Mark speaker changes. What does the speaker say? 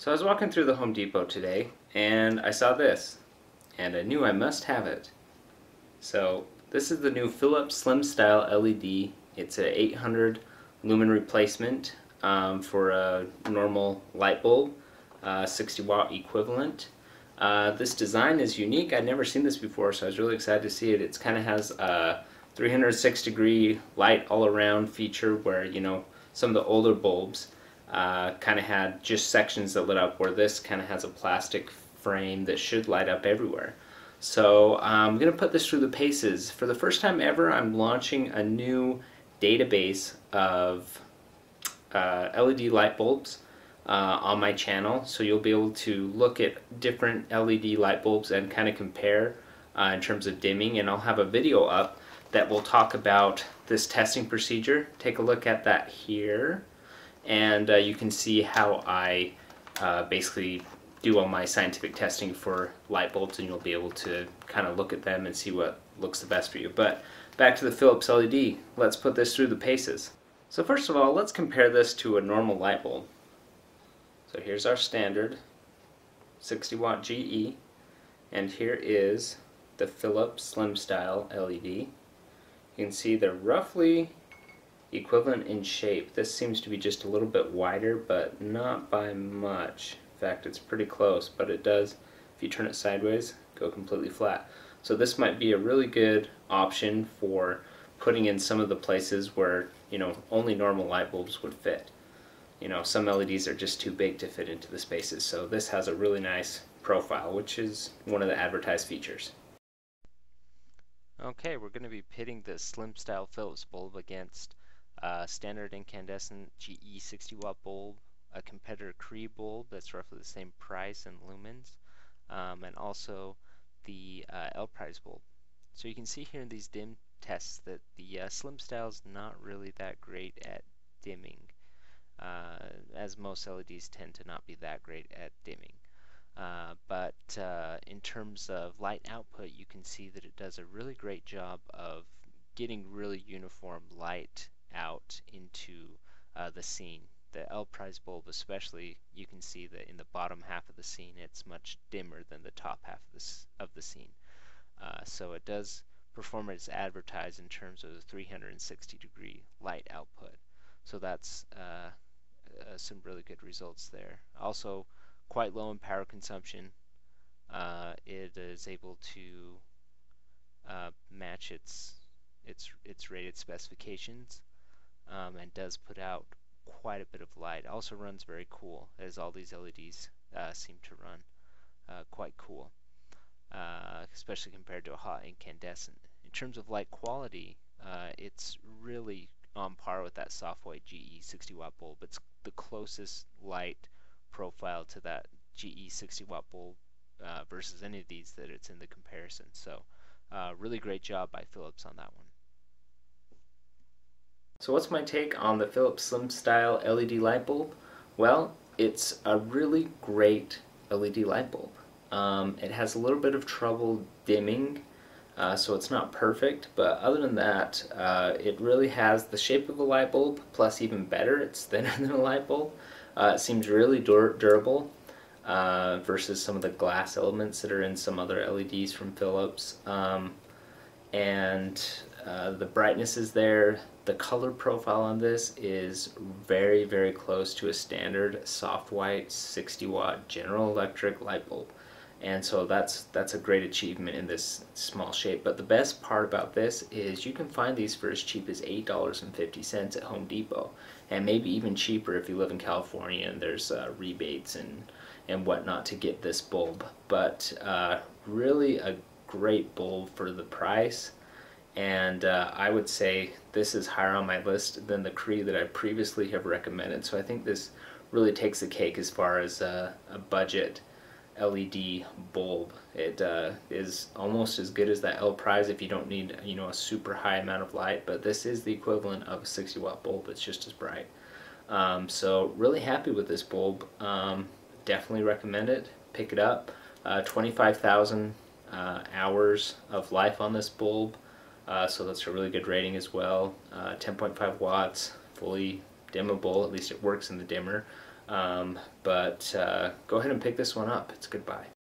Speaker 1: So I was walking through the Home Depot today and I saw this and I knew I must have it. So this is the new Phillips SlimStyle LED. It's a 800 lumen replacement for a normal light bulb, 60 watt equivalent. This design is unique. I'd never seen this before, so I was really excited to see it. It kind of has a 306-degree light all around feature where, you know, some of the older bulbs kind of had just sections that lit up, where this kind of has a plastic frame that should light up everywhere. So I'm going to put this through the paces. For the first time ever, I'm launching a new database of LED light bulbs on my channel, so you'll be able to look at different LED light bulbs and kind of compare in terms of dimming, and I'll have a video up that will talk about this testing procedure. Take a look at that here, and you can see how I basically do all my scientific testing for light bulbs, and you'll be able to kind of look at them and see what looks the best for you. But back to the Philips LED, let's put this through the paces. So first of all, let's compare this to a normal light bulb. So here's our standard 60 watt GE, and here is the Philips SlimStyle LED. You can see they're roughly equivalent in shape. This seems to be just a little bit wider, but not by much. In fact, it's pretty close, but it does, if you turn it sideways, go completely flat. So this might be a really good option for putting in some of the places where, you know, only normal light bulbs would fit. You know, some LEDs are just too big to fit into the spaces, so this has a really nice profile, which is one of the advertised features.
Speaker 2: Okay, we're going to be pitting the SlimStyle Philips bulb against standard incandescent GE 60 watt bulb, a competitor Cree bulb that's roughly the same price in lumens, and also the L-Price bulb. So you can see here in these dim tests that the SlimStyle is not really that great at dimming, as most LEDs tend to not be that great at dimming. But in terms of light output, you can see that it does a really great job of getting really uniform light out into the scene. The L-Price bulb especially, you can see that in the bottom half of the scene it's much dimmer than the top half of the scene. So it does perform as advertised in terms of the 360-degree light output. So that's some really good results there. Also, quite low in power consumption. It is able to match its rated specifications, and does put out quite a bit of light. Also runs very cool, as all these LEDs seem to run quite cool, especially compared to a hot incandescent. In terms of light quality, it's really on par with that soft white GE 60 watt bulb. It's the closest light profile to that GE 60 watt bulb versus any of these that it's in the comparison. So really great job by Philips on that one.
Speaker 1: So what's my take on the Philips SlimStyle LED light bulb? Well, it's a really great LED light bulb. It has a little bit of trouble dimming, so it's not perfect, but other than that, it really has the shape of a light bulb, plus even better, it's thinner than a light bulb. It seems really durable versus some of the glass elements that are in some other LEDs from Philips. And the brightness is there. The color profile on this is very, very close to a standard soft white 60 watt General Electric light bulb. And so that's a great achievement in this small shape. But the best part about this is you can find these for as cheap as $8.50 at Home Depot, and maybe even cheaper if you live in California and there's rebates and whatnot to get this bulb. But really a great bulb for the price, and I would say this is higher on my list than the Cree that I previously have recommended. So I think this really takes the cake as far as a budget LED bulb. It is almost as good as that L-Price if you don't need, you know, a super high amount of light, but this is the equivalent of a 60 watt bulb. It's just as bright. So really happy with this bulb. Definitely recommend it. Pick it up. 25,000 hours of life on this bulb, so that's a really good rating as well. 10.5 watts, fully dimmable, at least it works in the dimmer. But go ahead and pick this one up. It's a good buy.